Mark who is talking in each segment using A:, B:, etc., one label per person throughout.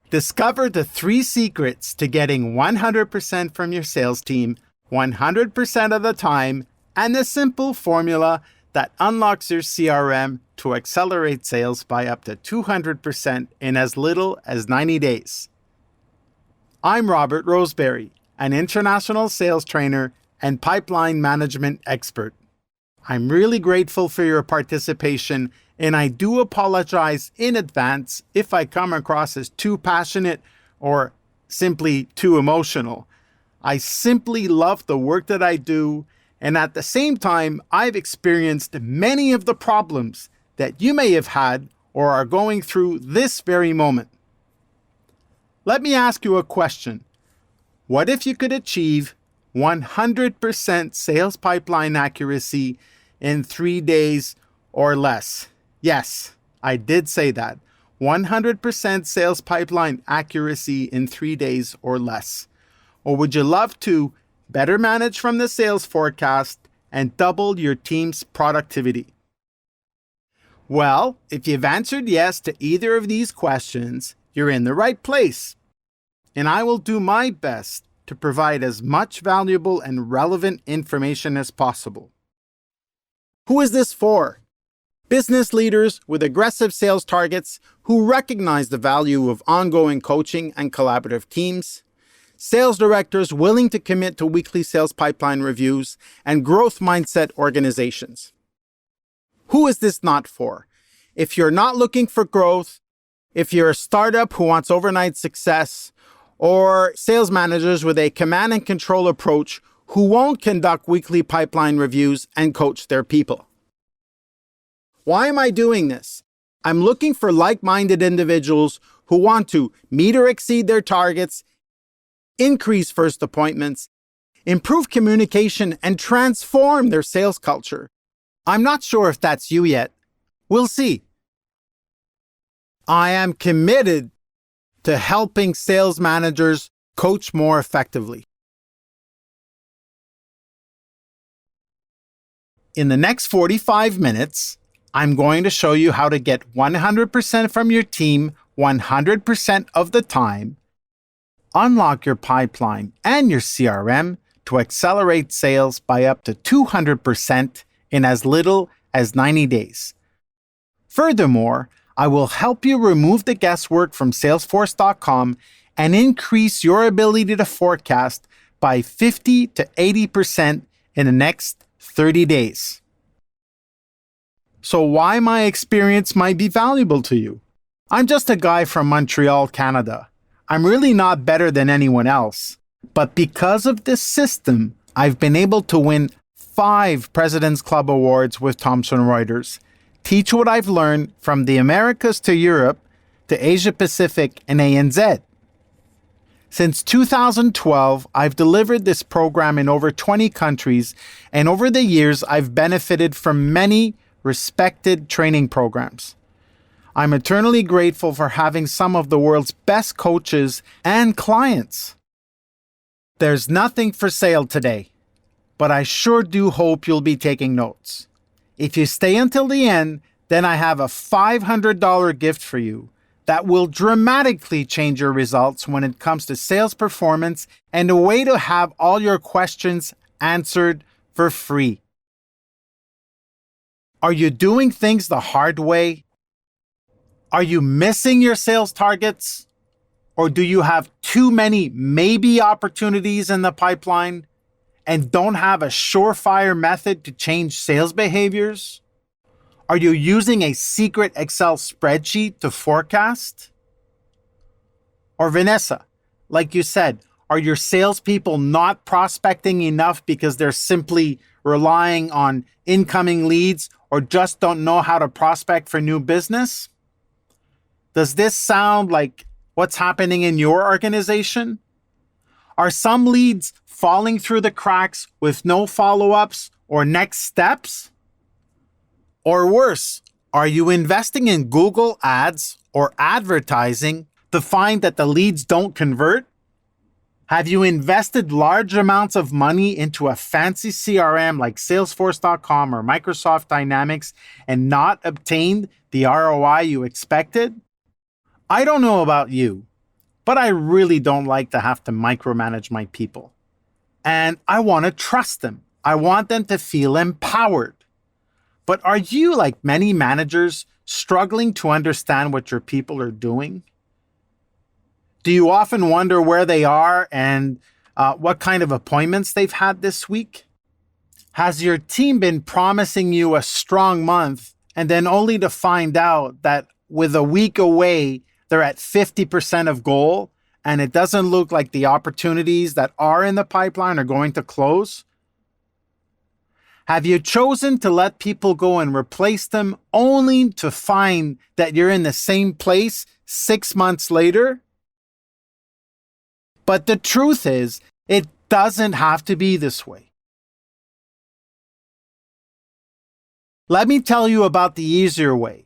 A: Discover the 3 secrets to getting 100% from your sales team 100% of the time, and the simple formula that unlocks your CRM to accelerate sales by up to 200% in as little as 90 days. I'm Robert Roseberry, an international sales trainer and pipeline management expert. I'm really grateful for your participation, and I do apologize in advance if I come across as too passionate or simply too emotional. I simply love the work that I do, and at the same time, I've experienced many of the problems that you may have had or are going through this very moment. Let me ask you a question. What if you could achieve 100% sales pipeline accuracy in 3 days or less? Yes, I did say that. 100% sales pipeline accuracy in 3 days or less. Or would you love to better manage from the sales forecast and double your team's productivity? Well, if you've answered yes to either of these questions, you're in the right place. And I will do my best to provide as much valuable and relevant information as possible. Who is this for? Business leaders with aggressive sales targets who recognize the value of ongoing coaching and collaborative teams, sales directors willing to commit to weekly sales pipeline reviews, and growth mindset organizations. Who is this not for? If you're not looking for growth, if you're a startup who wants overnight success, or sales managers with a command and control approach who won't conduct weekly pipeline reviews and coach their people. Why am I doing this? I'm looking for like-minded individuals who want to meet or exceed their targets, increase first appointments, improve communication, and transform their sales culture. I'm not sure if that's you yet. We'll see. I am committed to helping sales managers coach more effectively. In the next 45 minutes, I'm going to show you how to get 100% from your team 100% of the time, unlock your pipeline and your CRM to accelerate sales by up to 200% in as little as 90 days. Furthermore, I will help you remove the guesswork from Salesforce.com and increase your ability to forecast by 50 to 80% in the next 30 days. So why my experience might be valuable to you? I'm just a guy from Montreal, Canada. I'm really not better than anyone else. But because of this system, I've been able to win 5 President's Club awards with Thomson Reuters, teach what I've learned from the Americas to Europe to Asia Pacific and ANZ. Since 2012, I've delivered this program in over 20 countries, and over the years, I've benefited from many respected training programs. I'm eternally grateful for having some of the world's best coaches and clients. There's nothing for sale today, but I sure do hope you'll be taking notes. If you stay until the end, then I have a $500 gift for you that will dramatically change your results when it comes to sales performance and a way to have all your questions answered for free. Are you doing things the hard way? Are you missing your sales targets? Or do you have too many maybe opportunities in the pipeline and don't have a surefire method to change sales behaviors? Are you using a secret Excel spreadsheet to forecast? Or Vanessa, like you said, are your salespeople not prospecting enough because they're simply relying on incoming leads or just don't know how to prospect for new business? Does this sound like what's happening in your organization? Are some leads falling through the cracks with no follow-ups or next steps? Or worse, are you investing in Google Ads or advertising to find that the leads don't convert? Have you invested large amounts of money into a fancy CRM like Salesforce.com or Microsoft Dynamics and not obtained the ROI you expected? I don't know about you, but I really don't like to have to micromanage my people. And I want to trust them. I want them to feel empowered. But are you, like many managers, struggling to understand what your people are doing? Do you often wonder where they are and what kind of appointments they've had this week? Has your team been promising you a strong month and then only to find out that with a week away, they're at 50% of goal and it doesn't look like the opportunities that are in the pipeline are going to close? Have you chosen to let people go and replace them only to find that you're in the same place 6 months later? But the truth is, it doesn't have to be this way. Let me tell you about the easier way.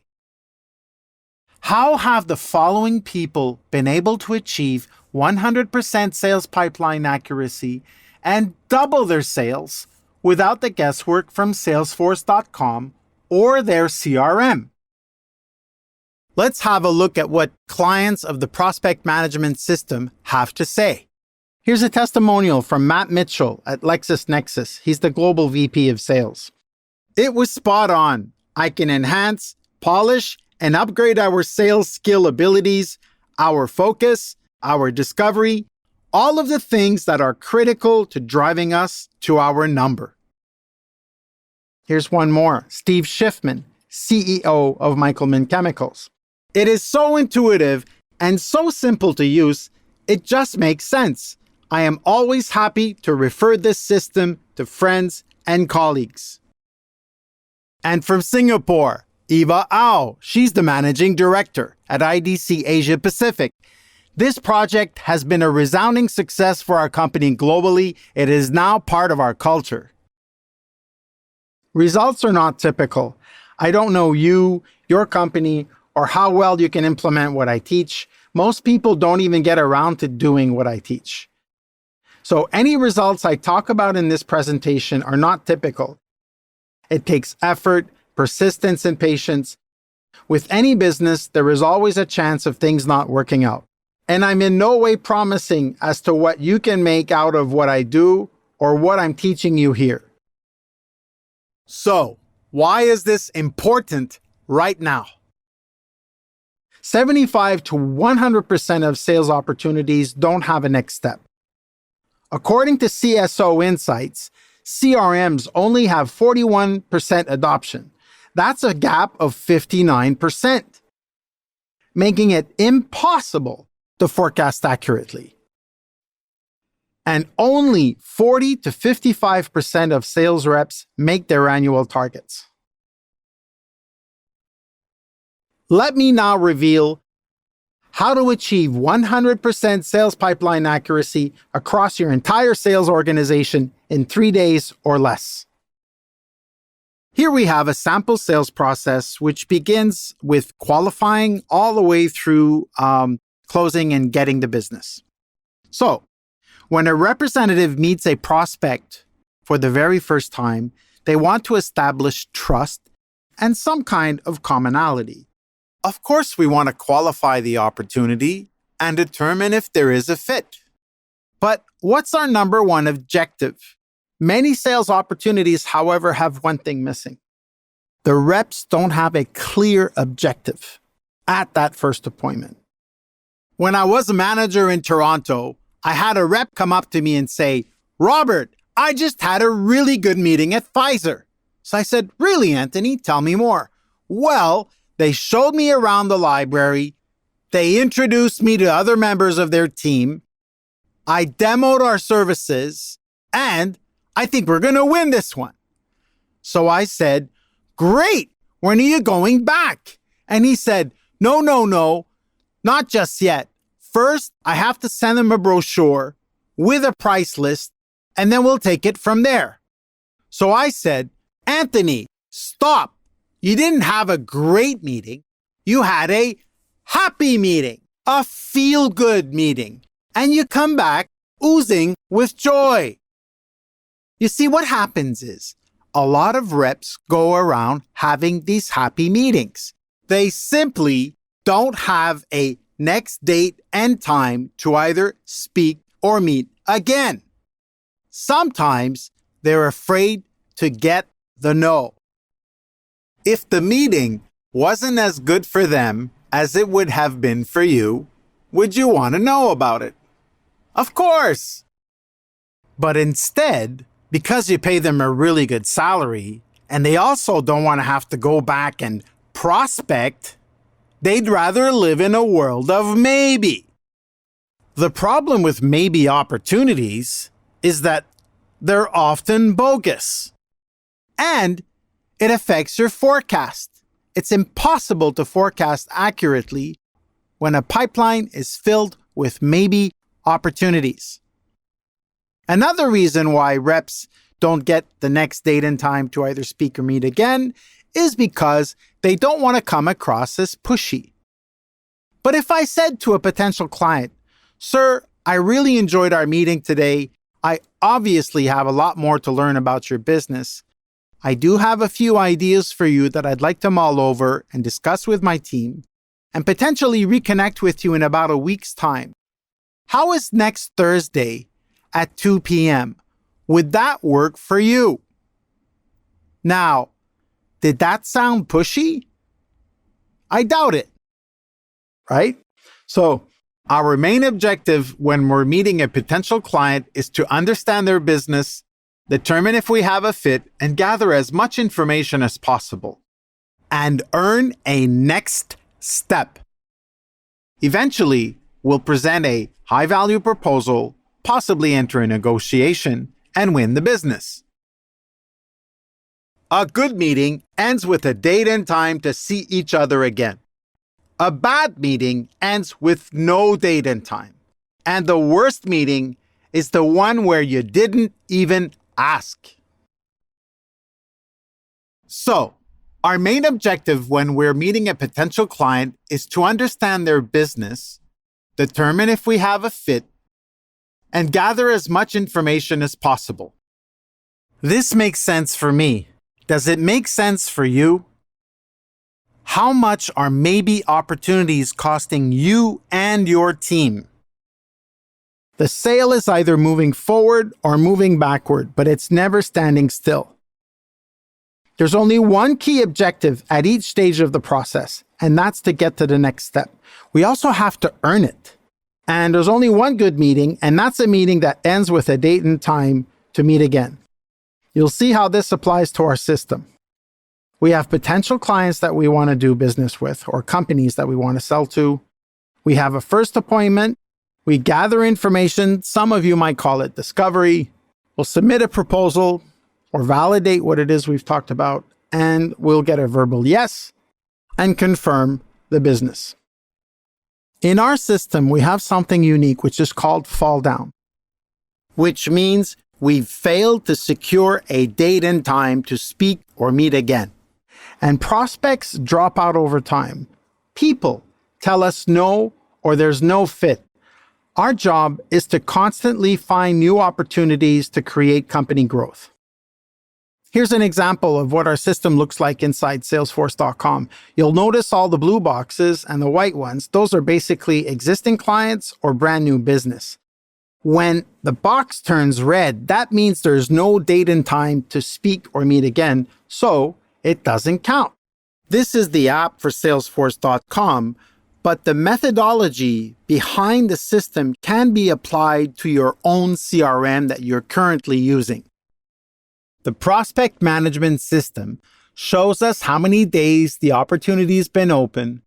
A: How have the following people been able to achieve 100% sales pipeline accuracy and double their sales without the guesswork from Salesforce.com or their CRM? Let's have a look at what clients of the prospect management system have to say. Here's a testimonial from Matt Mitchell at LexisNexis. He's the Global VP of Sales. It was spot on. I can enhance, polish, and upgrade our sales skill abilities, our focus, our discovery, all of the things that are critical to driving us to our number. Here's one more. Steve Schiffman, CEO of Michelman Chemicals. It is so intuitive and so simple to use, it just makes sense. I am always happy to refer this system to friends and colleagues. And from Singapore, Eva Au. She's the managing director at IDC Asia Pacific. This project has been a resounding success for our company globally. It is now part of our culture. Results are not typical. I don't know you, your company, or how well you can implement what I teach. Most people don't even get around to doing what I teach. So any results I talk about in this presentation are not typical. It takes effort, persistence, and patience. With any business, there is always a chance of things not working out. And I'm in no way promising as to what you can make out of what I do or what I'm teaching you here. So, why is this important right now? 75 to 100% of sales opportunities don't have a next step. According to CSO Insights, CRMs only have 41% adoption. That's a gap of 59%, making it impossible to forecast accurately. And only 40 to 55% of sales reps make their annual targets. Let me now reveal how to achieve 100% sales pipeline accuracy across your entire sales organization in 3 days or less. Here we have a sample sales process which begins with qualifying all the way through closing and getting the business. So, when a representative meets a prospect for the very first time, they want to establish trust and some kind of commonality. Of course, we want to qualify the opportunity and determine if there is a fit. But what's our number one objective? Many sales opportunities, however, have one thing missing. The reps don't have a clear objective at that first appointment. When I was a manager in Toronto, I had a rep come up to me and say, "Robert, I just had a really good meeting at Pfizer." So I said, "Really, Anthony? Tell me more." Well, they showed me around the library. They introduced me to other members of their team. I demoed our services, and I think we're going to win this one. So I said, "Great, when are you going back?" And he said, No, not just yet. First, I have to send them a brochure with a price list, and then we'll take it from there. So I said, "Anthony, stop. You didn't have a great meeting. You had a happy meeting, a feel-good meeting, and you come back oozing with joy." You see, what happens is a lot of reps go around having these happy meetings. They simply don't have a next date and time to either speak or meet again. Sometimes they're afraid to get the no. If the meeting wasn't as good for them as it would have been for you, would you want to know about it? Of course! But instead, because you pay them a really good salary, and they also don't want to have to go back and prospect, they'd rather live in a world of maybe. The problem with maybe opportunities is that they're often bogus. And it affects your forecast. It's impossible to forecast accurately when a pipeline is filled with maybe opportunities. Another reason why reps don't get the next date and time to either speak or meet again is because they don't want to come across as pushy. But if I said to a potential client, "Sir, I really enjoyed our meeting today. I obviously have a lot more to learn about your business. I do have a few ideas for you that I'd like to mull over and discuss with my team and potentially reconnect with you in about a week's time. How is next Thursday at 2 p.m.? Would that work for you?" Now, did that sound pushy? I doubt it, right? So, our main objective when we're meeting a potential client is to understand their business, determine if we have a fit, and gather as much information as possible, and earn a next step. Eventually, we'll present a high-value proposal, possibly enter a negotiation, and win the business. A good meeting ends with a date and time to see each other again. A bad meeting ends with no date and time. And the worst meeting is the one where you didn't even ask. So, our main objective when we're meeting a potential client is to understand their business, determine if we have a fit, and gather as much information as possible. This makes sense for me. Does it make sense for you? How much are maybe opportunities costing you and your team? The sale is either moving forward or moving backward, but it's never standing still. There's only one key objective at each stage of the process, and that's to get to the next step. We also have to earn it. And there's only one good meeting, and that's a meeting that ends with a date and time to meet again. You'll see how this applies to our system. We have potential clients that we want to do business with or companies that we want to sell to. We have a first appointment. We gather information. Some of you might call it discovery. We'll submit a proposal or validate what it is we've talked about, and we'll get a verbal yes and confirm the business. In our system, we have something unique, which is called fall down, which means we've failed to secure a date and time to speak or meet again. And prospects drop out over time. People tell us no or there's no fit. Our job is to constantly find new opportunities to create company growth. Here's an example of what our system looks like inside Salesforce.com. You'll notice all the blue boxes and the white ones. Those are basically existing clients or brand new business. When the box turns red, that means there's no date and time to speak or meet again, so it doesn't count. This is the app for Salesforce.com, but the methodology behind the system can be applied to your own CRM that you're currently using. The prospect management system shows us how many days the opportunity's been open,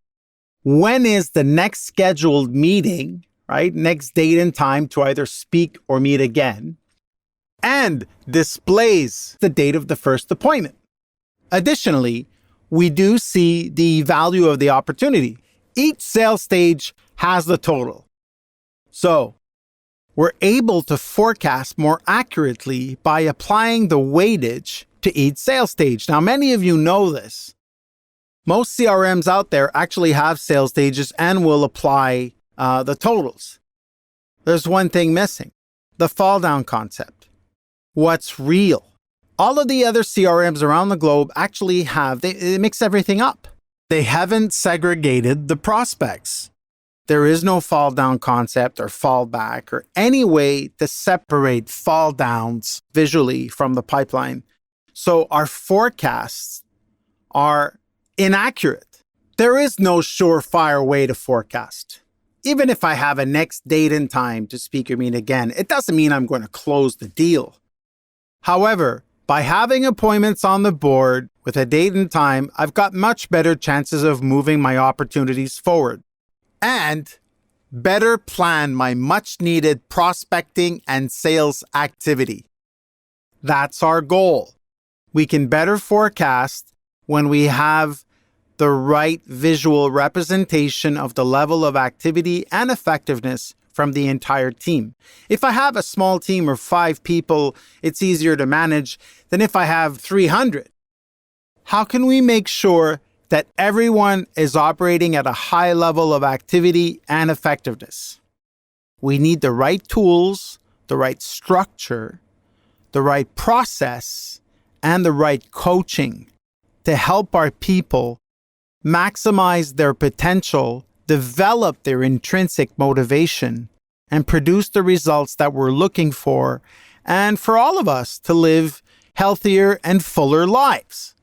A: when is the next scheduled meeting, right? Next date and time to either speak or meet again, and displays the date of the first appointment. Additionally, we do see the value of the opportunity. Each sales stage has the total. So, we're able to forecast more accurately by applying the weightage to each sales stage. Now, many of you know this. Most CRMs out there actually have sales stages and will apply the totals. There's one thing missing: the fall down concept. What's real? All of the other CRMs around the globe actually they mix everything up. They haven't segregated the prospects. There is no fall down concept or fallback or any way to separate fall downs visually from the pipeline. So our forecasts are inaccurate. There is no surefire way to forecast. Even if I have a next date and time to speaker meet again, it doesn't mean I'm going to close the deal. However, by having appointments on the board with a date and time, I've got much better chances of moving my opportunities forward and better plan my much needed prospecting and sales activity. That's our goal. We can better forecast when we have the right visual representation of the level of activity and effectiveness from the entire team. If I have a small team of 5 people, it's easier to manage than if I have 300. How can we make sure that everyone is operating at a high level of activity and effectiveness? We need the right tools, the right structure, the right process, and the right coaching to help our people maximize their potential, develop their intrinsic motivation, and produce the results that we're looking for, and for all of us to live healthier and fuller lives.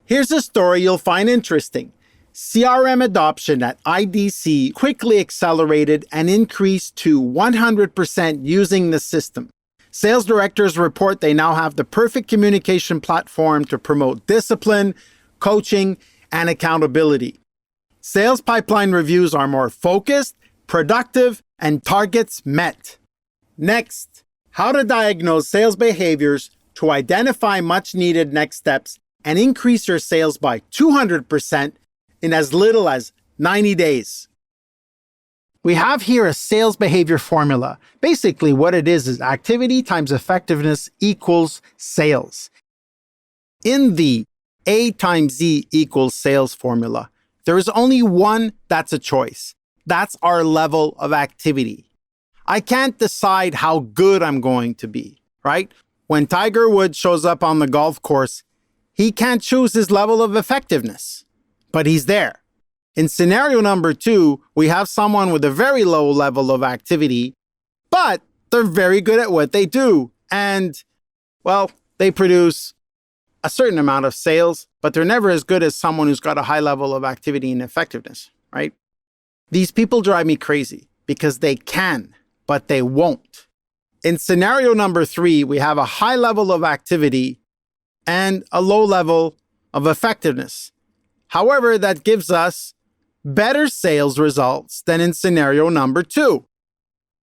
A: Here's a story you'll find interesting. CRM adoption at IDC quickly accelerated and increased to 100% using the system. Sales directors report they now have the perfect communication platform to promote discipline, coaching, and accountability. Sales pipeline reviews are more focused, productive, and targets met. Next, how to diagnose sales behaviors to identify much needed next steps and increase your sales by 200% in as little as 90 days. We have here a sales behavior formula. Basically, what it is activity times effectiveness equals sales. In the A times Z equals sales formula, there is only one that's a choice. That's our level of activity. I can't decide how good I'm going to be, right? When Tiger Woods shows up on the golf course, he can't choose his level of effectiveness, but he's there. In scenario number 2, we have someone with a very low level of activity, but they're very good at what they do. And, well, they produce a certain amount of sales, but they're never as good as someone who's got a high level of activity and effectiveness, right? These people drive me crazy because they can, but they won't. In scenario number 3, we have a high level of activity and a low level of effectiveness. However, that gives us better sales results than in scenario number 2.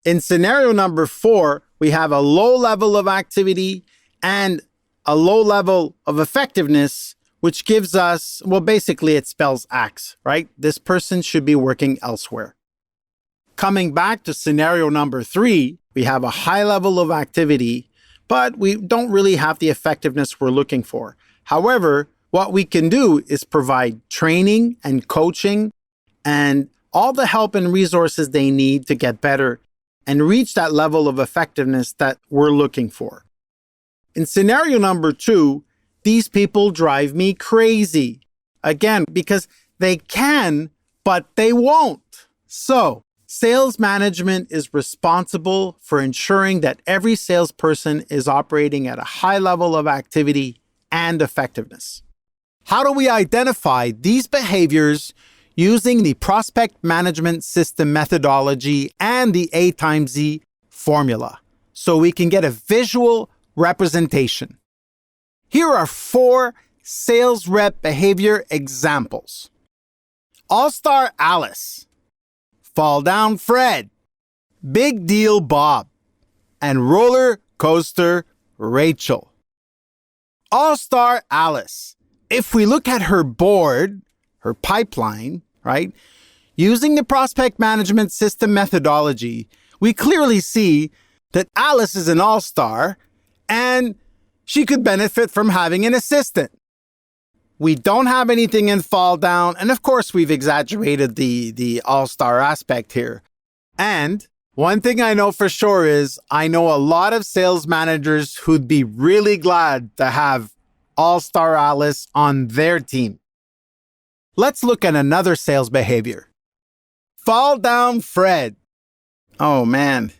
A: In scenario number 4, we have a low level of activity and a low level of effectiveness, which gives us, well, basically it spells X, right? This person should be working elsewhere. Coming back to scenario number 3, we have a high level of activity, but we don't really have the effectiveness we're looking for. However, what we can do is provide training and coaching and all the help and resources they need to get better and reach that level of effectiveness that we're looking for. In scenario number 2, these people drive me crazy. Again, because they can, but they won't. So, sales management is responsible for ensuring that every salesperson is operating at a high level of activity and effectiveness. How do we identify these behaviors using the prospect management system methodology and the A times Z formula so we can get a visual representation? Here are 4 sales rep behavior examples. All-Star Alice, Fall Down Fred, Big Deal Bob, and Roller Coaster Rachel. All-Star Alice. If we look at her board, her pipeline, right, using the prospect management system methodology, we clearly see that Alice is an all-star and she could benefit from having an assistant. We don't have anything in fall down, and of course we've exaggerated the all-star aspect here. And one thing I know for sure is I know a lot of sales managers who'd be really glad to have All-Star Alice on their team. Let's look at another sales behavior. Fall down Fred. Oh man.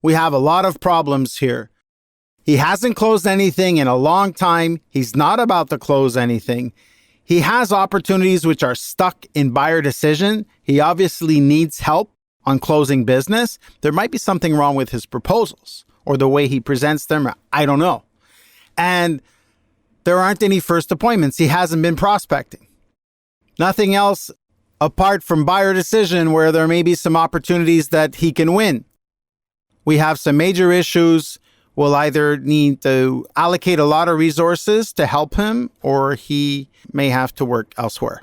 A: We have a lot of problems here. He hasn't closed anything in a long time. He's not about to close anything. He has opportunities which are stuck in buyer decision. He obviously needs help on closing business. There might be something wrong with his proposals or the way he presents them. I don't know. And there aren't any first appointments. He hasn't been prospecting. Nothing else apart from buyer decision where there may be some opportunities that he can win. We have some major issues. We'll either need to allocate a lot of resources to help him, or he may have to work elsewhere.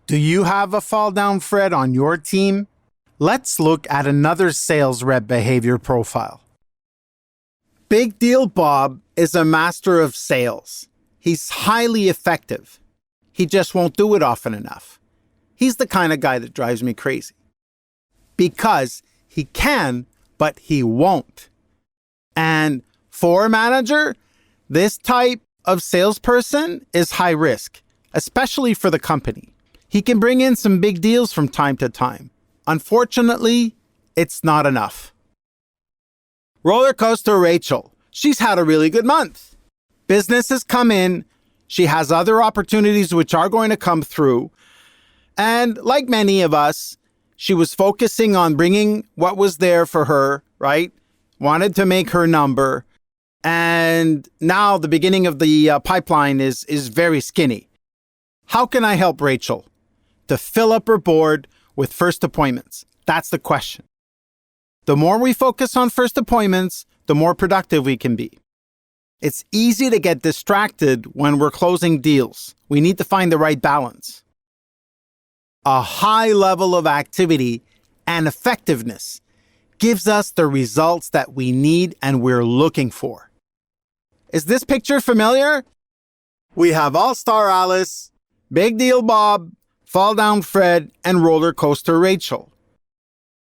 A: Do you have a fall down Fred on your team? Let's look at another sales rep behavior profile. Big Deal Bob is a master of sales. He's highly effective. He just won't do it often enough. He's the kind of guy that drives me crazy. Because he can, but he won't. And for a manager, this type of salesperson is high risk, especially for the company. He can bring in some big deals from time to time. Unfortunately, it's not enough. Roller Coaster Rachel. She's had a really good month. Business has come in. She has other opportunities which are going to come through. And like many of us, she was focusing on bringing what was there for her, right? Wanted to make her number. And now the beginning of the pipeline is very skinny. How can I help Rachel to fill up her board with first appointments? That's the question. The more we focus on first appointments, the more productive we can be. It's easy to get distracted when we're closing deals. We need to find the right balance. A high level of activity and effectiveness gives us the results that we need and we're looking for. Is this picture familiar? We have All-Star Alice, Big Deal Bob, Fall Down Fred, and Roller Coaster Rachel.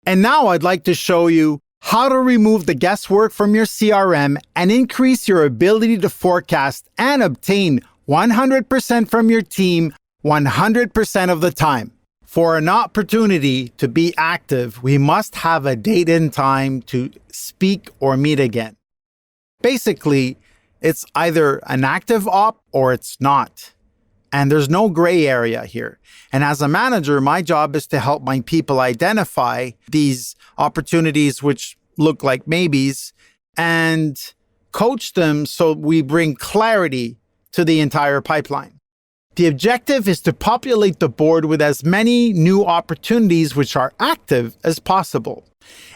A: And now I'd like to show you how to remove the guesswork from your CRM and increase your ability to forecast and obtain 100% from your team 100% of the time. For an opportunity to be active, we must have a date and time to speak or meet again. Basically, it's either an active op or it's not. And there's no gray area here. And as a manager, my job is to help my people identify these opportunities which look like maybes and coach them so we bring clarity to the entire pipeline. The objective is to populate the board with as many new opportunities which are active as possible.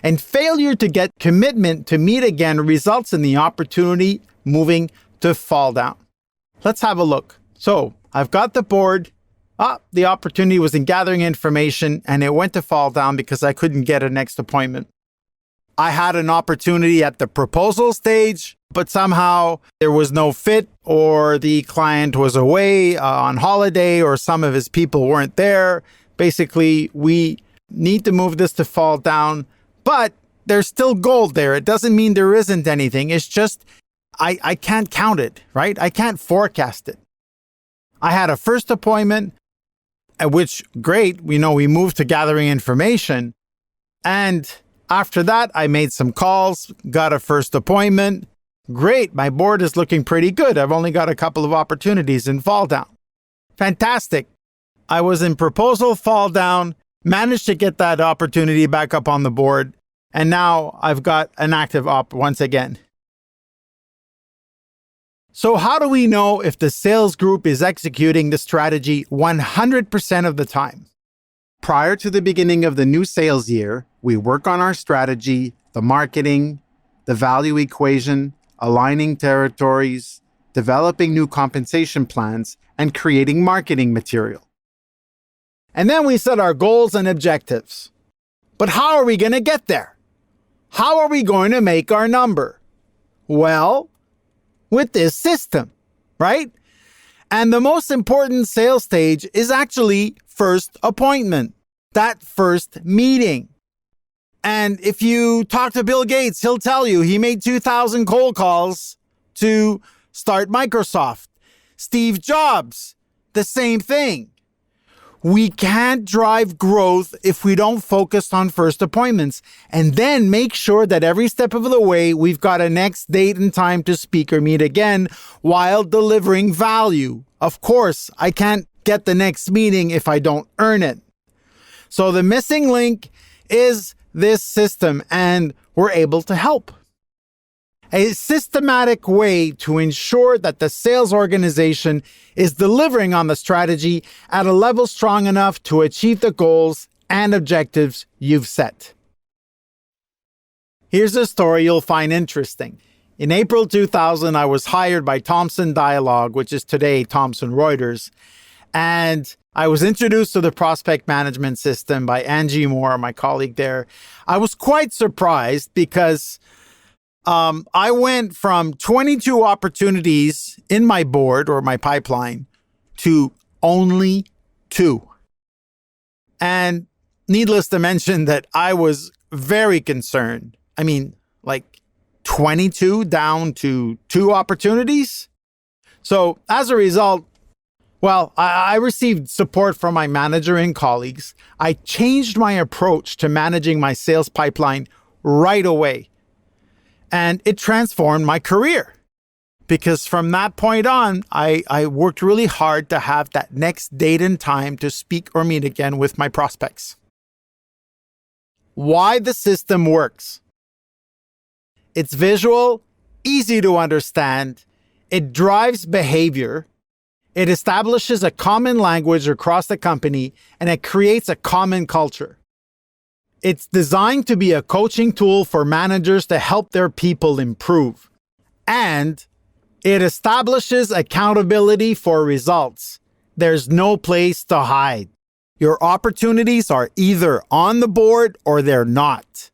A: And failure to get commitment to meet again results in the opportunity moving to fall down. Let's have a look. So I've got the board. The opportunity was in gathering information and it went to fall down because I couldn't get a next appointment. I had an opportunity at the proposal stage, but somehow there was no fit or the client was away on holiday or some of his people weren't there. Basically, we need to move this to fall down, but there's still gold there. It doesn't mean there isn't anything. It's just I can't count it, right? I can't forecast it. I had a first appointment, at which, great, we moved to gathering information. And after that, I made some calls, got a first appointment. Great, my board is looking pretty good. I've only got a couple of opportunities in fall down. Fantastic. I was in proposal fall down, managed to get that opportunity back up on the board, and now I've got an active op once again. So how do we know if the sales group is executing the strategy 100% of the time? Prior to the beginning of the new sales year, we work on our strategy, the marketing, the value equation, aligning territories, developing new compensation plans, and creating marketing material. And then we set our goals and objectives. But how are we going to get there? How are we going to make our number? Well, with this system, right? And the most important sales stage is actually first appointment, that first meeting. And if you talk to Bill Gates, he'll tell you he made 2,000 cold calls to start Microsoft. Steve Jobs, the same thing. We can't drive growth if we don't focus on first appointments and then make sure that every step of the way we've got a next date and time to speak or meet again while delivering value. Of course, I can't get the next meeting if I don't earn it. So the missing link is this system, and we're able to help. A systematic way to ensure that the sales organization is delivering on the strategy at a level strong enough to achieve the goals and objectives you've set. Here's a story you'll find interesting. In April 2000, I was hired by Thomson Dialogue, which is today Thomson Reuters, and I was introduced to the prospect management system by Angie Moore, my colleague there. I was quite surprised because I went from 22 opportunities in my board or my pipeline to only 2. And needless to mention that I was very concerned. I mean, like 22 down to 2 opportunities. So as a result, I received support from my manager and colleagues. I changed my approach to managing my sales pipeline right away. And it transformed my career because from that point on, I worked really hard to have that next date and time to speak or meet again with my prospects. Why the system works. It's visual, easy to understand. It drives behavior. It establishes a common language across the company, and it creates a common culture. It's designed to be a coaching tool for managers to help their people improve. And it establishes accountability for results. There's no place to hide. Your opportunities are either on the board or they're not.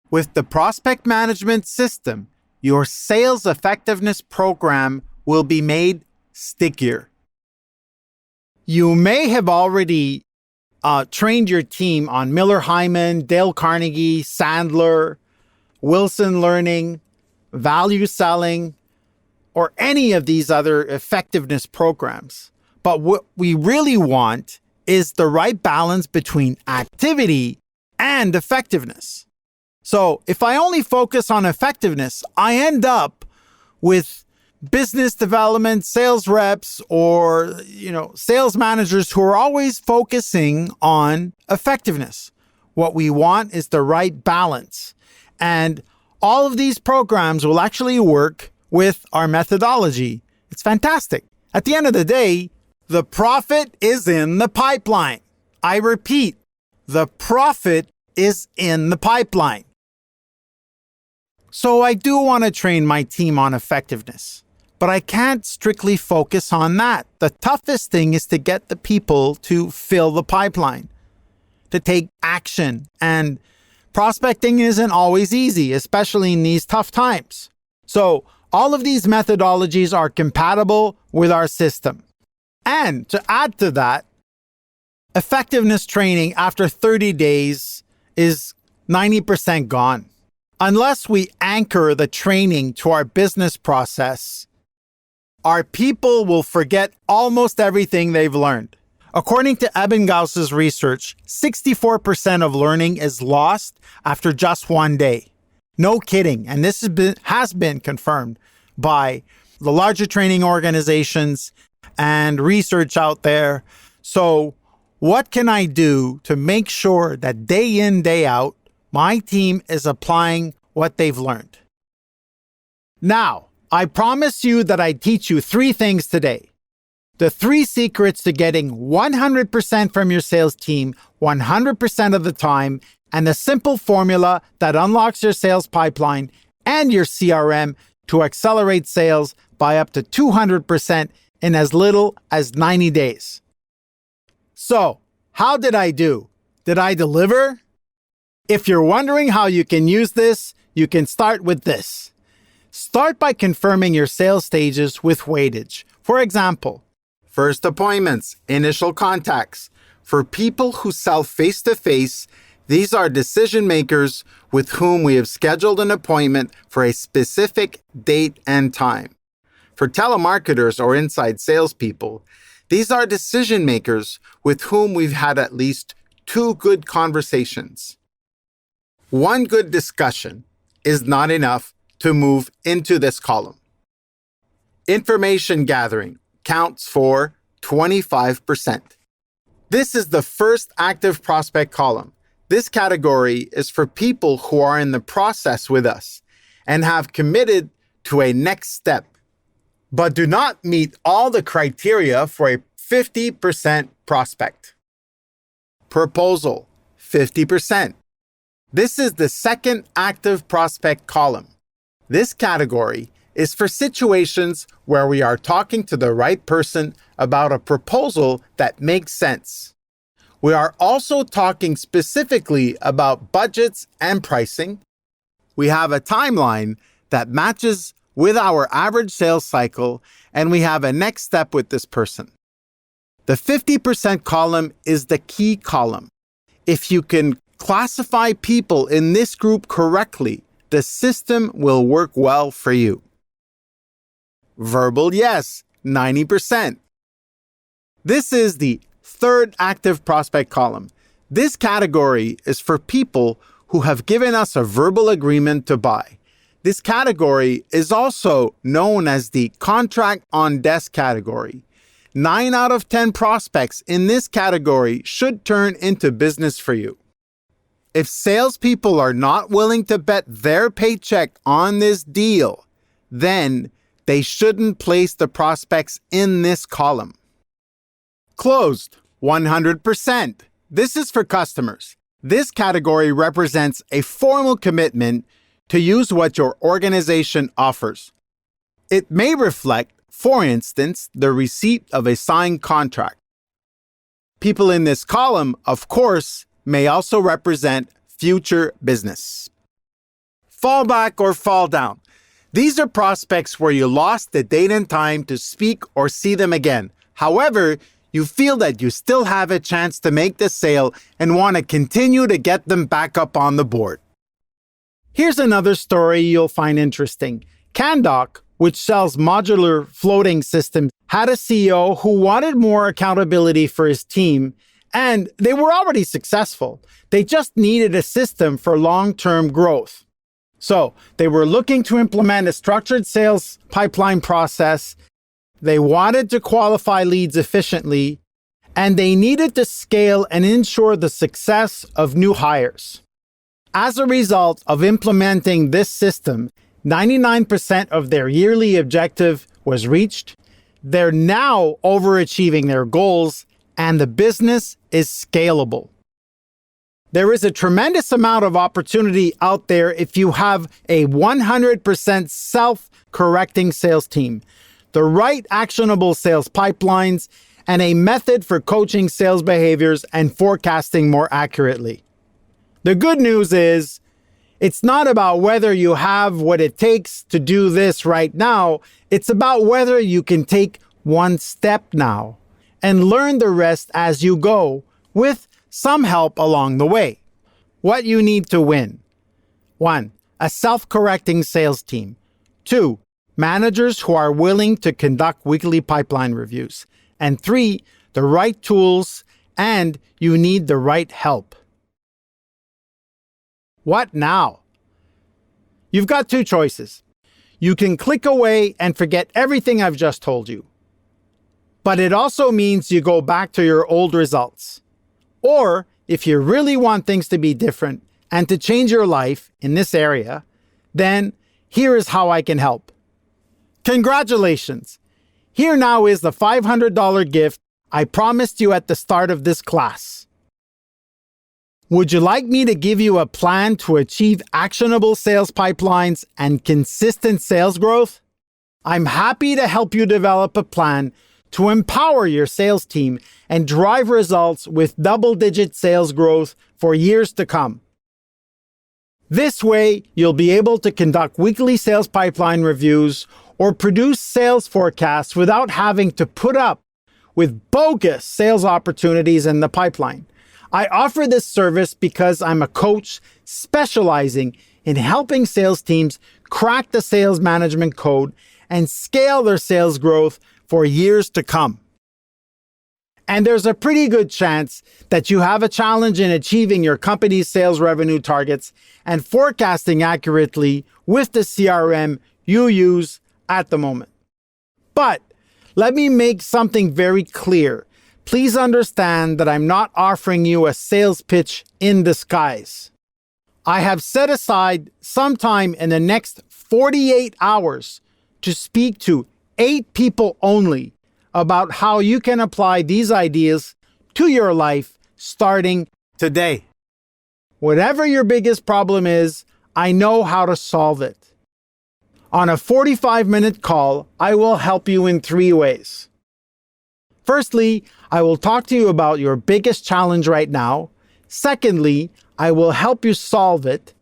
A: With the prospect management system, your sales effectiveness program will be made stickier. You may have already trained your team on Miller Hyman, Dale Carnegie, Sandler, Wilson Learning, value selling, or any of these other effectiveness programs. But what we really want is the right balance between activity and effectiveness. So if I only focus on effectiveness, I end up with business development, sales reps, or sales managers who are always focusing on effectiveness. What we want is the right balance. And all of these programs will actually work with our methodology. It's fantastic. At the end of the day, the profit is in the pipeline. I repeat, the profit is in the pipeline. So I do want to train my team on effectiveness. But I can't strictly focus on that. The toughest thing is to get the people to fill the pipeline, to take action. And prospecting isn't always easy, especially in these tough times. So all of these methodologies are compatible with our system. And to add to that, effectiveness training after 30 days is 90% gone. Unless we anchor the training to our business process, our people will forget almost everything they've learned. According to Ebbinghaus's research, 64% of learning is lost after just one day. No kidding. And this has been confirmed by the larger training organizations and research out there. So what can I do to make sure that day in, day out, my team is applying what they've learned? Now, I promise you that I teach you 3 things today. The 3 secrets to getting 100% from your sales team 100% of the time, and the simple formula that unlocks your sales pipeline and your CRM to accelerate sales by up to 200% in as little as 90 days. So, how did I do? Did I deliver? If you're wondering how you can use this, you can start with this. Start by confirming your sales stages with weightage. For example, first appointments, initial contacts. For people who sell face-to-face, these are decision makers with whom we have scheduled an appointment for a specific date and time. For telemarketers or inside salespeople, These are decision makers with whom we've had at least 2 good conversations. 1 good discussion is not enough to move into this column. Information gathering counts for 25%. This is the first active prospect column. This category is for people who are in the process with us and have committed to a next step, but do not meet all the criteria for a 50% prospect. Proposal, 50%. This is the second active prospect column. This category is for situations where we are talking to the right person about a proposal that makes sense. We are also talking specifically about budgets and pricing. We have a timeline that matches with our average sales cycle, and we have a next step with this person. The 50% column is the key column. If you can classify people in this group correctly, the system will work well for you. Verbal yes, 90%. This is the third active prospect column. This category is for people who have given us a verbal agreement to buy. This category is also known as the contract on desk category. 9 out of 10 prospects in this category should turn into business for you. If salespeople are not willing to bet their paycheck on this deal, then they shouldn't place the prospects in this column. Closed, 100%. This is for customers. This category represents a formal commitment to use what your organization offers. It may reflect, for instance, the receipt of a signed contract. People in this column, of course, may also represent future business. Fallback or fall down. These are prospects where you lost the date and time to speak or see them again. However, you feel that you still have a chance to make the sale and want to continue to get them back up on the board. Here's another story you'll find interesting. Candoc, which sells modular floating systems, had a CEO who wanted more accountability for his team, and they were already successful. They just needed a system for long-term growth. So they were looking to implement a structured sales pipeline process. They wanted to qualify leads efficiently, and they needed to scale and ensure the success of new hires. As a result of implementing this system, 99% of their yearly objective was reached. They're now overachieving their goals, and the business is scalable. There is a tremendous amount of opportunity out there if you have a 100% self-correcting sales team, the right actionable sales pipelines, and a method for coaching sales behaviors and forecasting more accurately. The good news is, it's not about whether you have what it takes to do this right now. It's about whether you can take one step now and learn the rest as you go, with some help along the way. What you need to win: 1. A self-correcting sales team. 2. Managers who are willing to conduct weekly pipeline reviews. And 3. The right tools, and you need the right help. What now? You've got 2 choices. You can click away and forget everything I've just told you. But it also means you go back to your old results. Or, if you really want things to be different and to change your life in this area, then here is how I can help. Congratulations! Here now is the $500 gift I promised you at the start of this class. Would you like me to give you a plan to achieve actionable sales pipelines and consistent sales growth? I'm happy to help you develop a plan to empower your sales team and drive results with double-digit sales growth for years to come. This way, you'll be able to conduct weekly sales pipeline reviews or produce sales forecasts without having to put up with bogus sales opportunities in the pipeline. I offer this service because I'm a coach specializing in helping sales teams crack the sales management code and scale their sales growth for years to come. And there's a pretty good chance that you have a challenge in achieving your company's sales revenue targets and forecasting accurately with the CRM you use at the moment. But let me make something very clear. Please understand that I'm not offering you a sales pitch in disguise. I have set aside some time in the next 48 hours to speak to 8 people only about how you can apply these ideas to your life starting today. Whatever your biggest problem is, I know how to solve it. On a 45-minute call, I will help you in 3 ways. Firstly, I will talk to you about your biggest challenge right now. Secondly, I will help you solve it.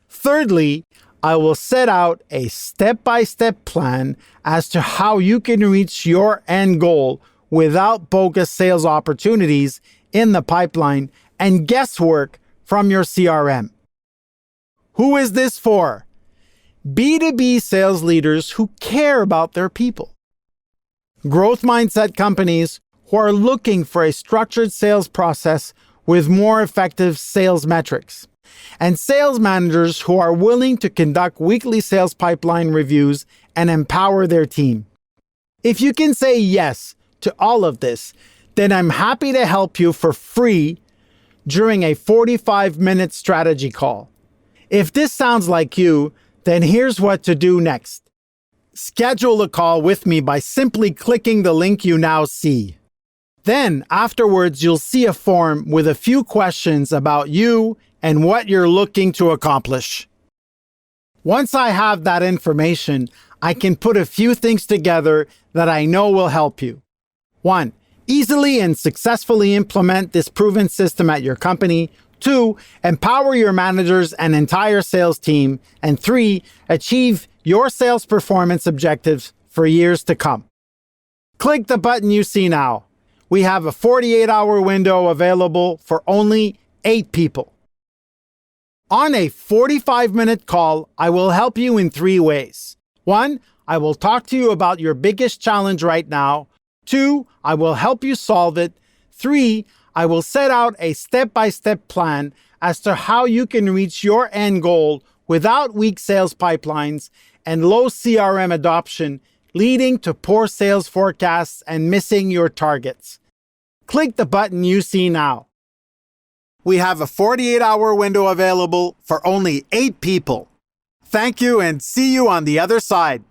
A: Thirdly, I will set out a step-by-step plan as to how you can reach your end goal without bogus sales opportunities in the pipeline and guesswork from your CRM. Who is this for? B2B sales leaders who care about their people. Growth mindset companies who are looking for a structured sales process with more effective sales metrics. And sales managers who are willing to conduct weekly sales pipeline reviews and empower their team. If you can say yes to all of this, then I'm happy to help you for free during a 45-minute strategy call. If this sounds like you, then here's what to do next. Schedule a call with me by simply clicking the link you now see. Then, afterwards, you'll see a form with a few questions about you and what you're looking to accomplish. Once I have that information, I can put a few things together that I know will help you. 1. Easily and successfully implement this proven system at your company. 2. Empower your managers and entire sales team. And 3. Achieve your sales performance objectives for years to come. Click the button you see now. We have a 48-hour window available for only 8 people. On a 45-minute call, I will help you in 3 ways. 1, I will talk to you about your biggest challenge right now. 2, I will help you solve it. 3, I will set out a step-by-step plan as to how you can reach your end goal without weak sales pipelines and low CRM adoption, leading to poor sales forecasts and missing your targets. Click the button you see now. We have a 48-hour window available for only 8 people. Thank you and see you on the other side.